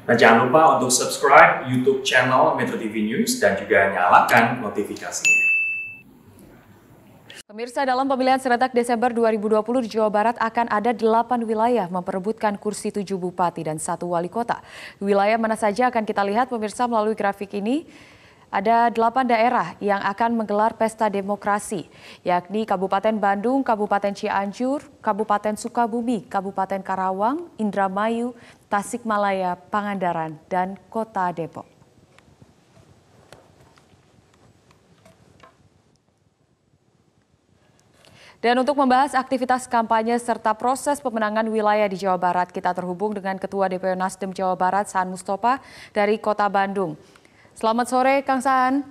Dan jangan lupa untuk subscribe YouTube channel Metro TV News dan juga nyalakan notifikasinya. Pemirsa, dalam pemilihan serentak Desember 2020 di Jawa Barat akan ada 8 wilayah memperebutkan kursi 7 bupati dan 1 wali kota. Wilayah mana saja akan kita lihat pemirsa melalui grafik ini. Ada 8 daerah yang akan menggelar pesta demokrasi, yakni Kabupaten Bandung, Kabupaten Cianjur, Kabupaten Sukabumi, Kabupaten Karawang, Indramayu, Tasikmalaya, Pangandaran, dan Kota Depok. Dan untuk membahas aktivitas kampanye serta proses pemenangan wilayah di Jawa Barat, kita terhubung dengan Ketua DPW Nasdem Jawa Barat, Saan Mustafa dari Kota Bandung. Selamat sore, Kang Saan.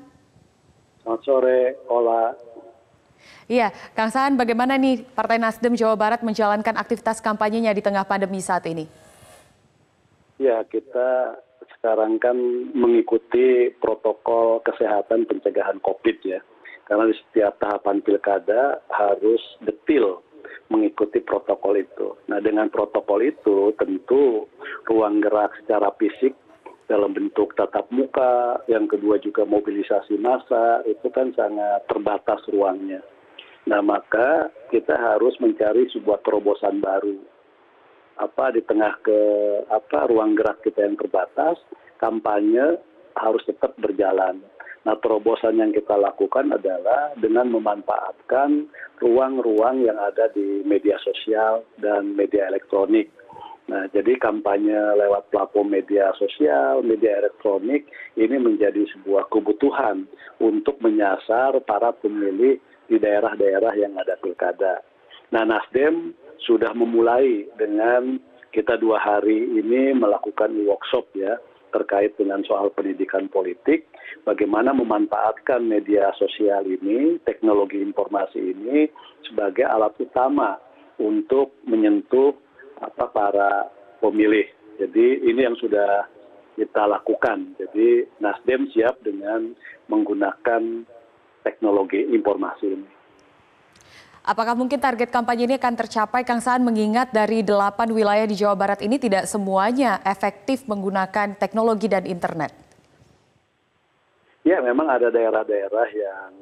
Selamat sore, Ola. Iya, Kang Saan, bagaimana nih Partai Nasdem Jawa Barat menjalankan aktivitas kampanyenya di tengah pandemi saat ini? Ya, kita sekarang kan mengikuti protokol kesehatan pencegahan COVID ya. Karena di setiap tahapan pilkada harus detil mengikuti protokol itu. Nah, dengan protokol itu tentu ruang gerak secara fisik dalam bentuk tatap muka, yang kedua juga mobilisasi massa, itu kan sangat terbatas ruangnya. Nah, maka kita harus mencari sebuah terobosan baru. Di tengah ruang gerak kita yang terbatas, kampanye harus tetap berjalan. Nah, terobosan yang kita lakukan adalah dengan memanfaatkan ruang-ruang yang ada di media sosial dan media elektronik. Nah, jadi kampanye lewat platform media sosial, media elektronik ini menjadi sebuah kebutuhan untuk menyasar para pemilih di daerah-daerah yang ada pilkada. Nah, Nasdem sudah memulai dengan kita 2 hari ini melakukan workshop ya terkait dengan soal pendidikan politik, bagaimana memanfaatkan media sosial ini, teknologi informasi ini sebagai alat utama untuk menyentuh para pemilih. Jadi ini yang sudah kita lakukan. Jadi Nasdem siap dengan menggunakan teknologi informasi ini. Apakah mungkin target kampanye ini akan tercapai, Kang Saan, mengingat dari 8 wilayah di Jawa Barat ini tidak semuanya efektif menggunakan teknologi dan internet? Ya, memang ada daerah-daerah yang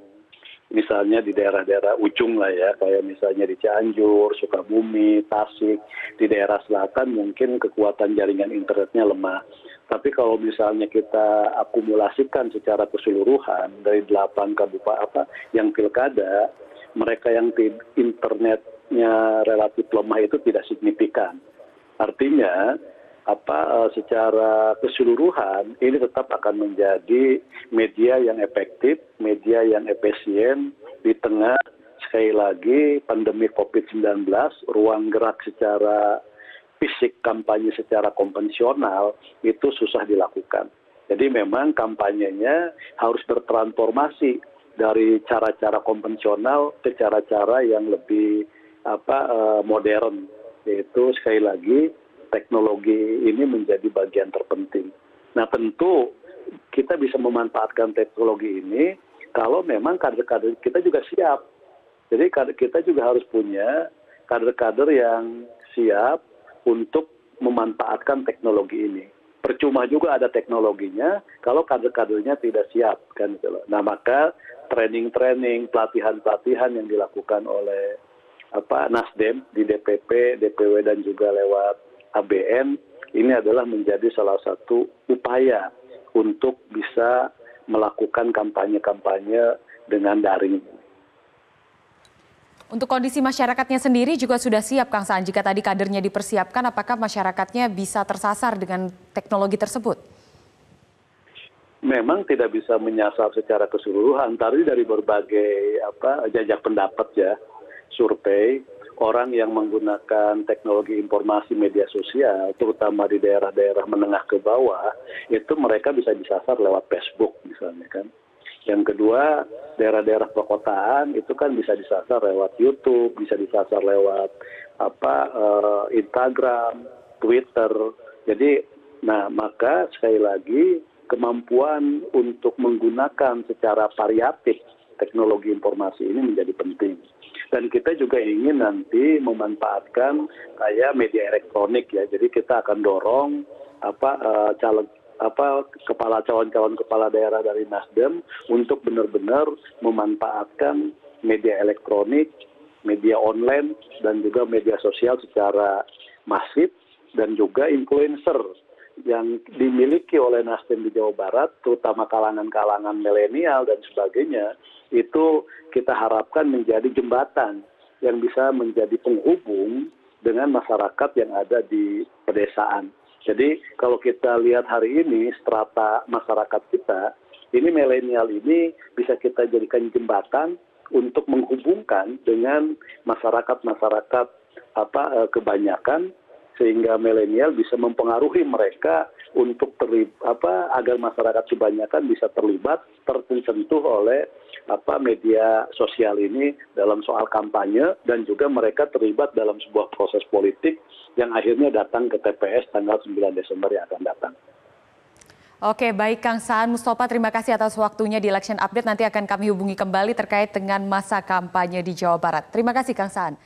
misalnya di daerah-daerah ujung lah ya, kayak misalnya di Cianjur, Sukabumi, Tasik, di daerah selatan mungkin kekuatan jaringan internetnya lemah. Tapi kalau misalnya kita akumulasikan secara keseluruhan dari 8 kabupaten yang pilkada, mereka yang internetnya relatif lemah itu tidak signifikan. Artinya secara keseluruhan ini tetap akan menjadi media yang efektif, media yang efisien di tengah sekali lagi pandemi COVID-19, ruang gerak secara fisik kampanye secara konvensional itu susah dilakukan. Jadi memang kampanyenya harus bertransformasi dari cara-cara konvensional ke cara-cara yang lebih modern, yaitu sekali lagi teknologi ini menjadi bagian terpenting. Nah, tentu kita bisa memanfaatkan teknologi ini kalau memang kader-kader kita juga siap. Jadi kader kita juga harus punya kader-kader yang siap untuk memanfaatkan teknologi ini. Percuma juga ada teknologinya kalau kader-kadernya tidak siap kan gitu loh. Nah, maka training-training, pelatihan-pelatihan yang dilakukan oleh Nasdem di DPP, DPW dan juga lewat ABN ini adalah menjadi salah satu upaya untuk bisa melakukan kampanye-kampanye dengan daring. Untuk kondisi masyarakatnya sendiri juga sudah siap, Kang Saan. Jika tadi kadernya dipersiapkan, apakah masyarakatnya bisa tersasar dengan teknologi tersebut? Memang tidak bisa menyasar secara keseluruhan. Tadi dari berbagai jajak pendapat ya, survei, orang yang menggunakan teknologi informasi media sosial, terutama di daerah-daerah menengah ke bawah, itu mereka bisa disasar lewat Facebook misalnya kan. Yang kedua, daerah-daerah perkotaan itu kan bisa disasar lewat YouTube, bisa disasar lewat Instagram, Twitter. Jadi, maka sekali lagi kemampuan untuk menggunakan secara variatif teknologi informasi ini menjadi penting. Dan kita juga ingin nanti memanfaatkan kayak media elektronik ya. Jadi kita akan dorong caleg calon kepala daerah dari Nasdem untuk benar-benar memanfaatkan media elektronik, media online, dan juga media sosial secara masif, dan juga influencer yang dimiliki oleh Nasdem di Jawa Barat, terutama kalangan-kalangan milenial dan sebagainya, itu kita harapkan menjadi jembatan yang bisa menjadi penghubung dengan masyarakat yang ada di pedesaan. Jadi kalau kita lihat hari ini strata masyarakat kita, ini milenial ini bisa kita jadikan jembatan untuk menghubungkan dengan masyarakat kebanyakan, sehingga milenial bisa mempengaruhi mereka untuk agar masyarakat kebanyakan bisa tersentuh oleh media sosial ini dalam soal kampanye, dan juga mereka terlibat dalam sebuah proses politik yang akhirnya datang ke TPS tanggal 9 Desember yang akan datang. Oke, baik Kang Saan Mustafa, terima kasih atas waktunya di Election Update. Nanti akan kami hubungi kembali terkait dengan masa kampanye di Jawa Barat. Terima kasih Kang Saan.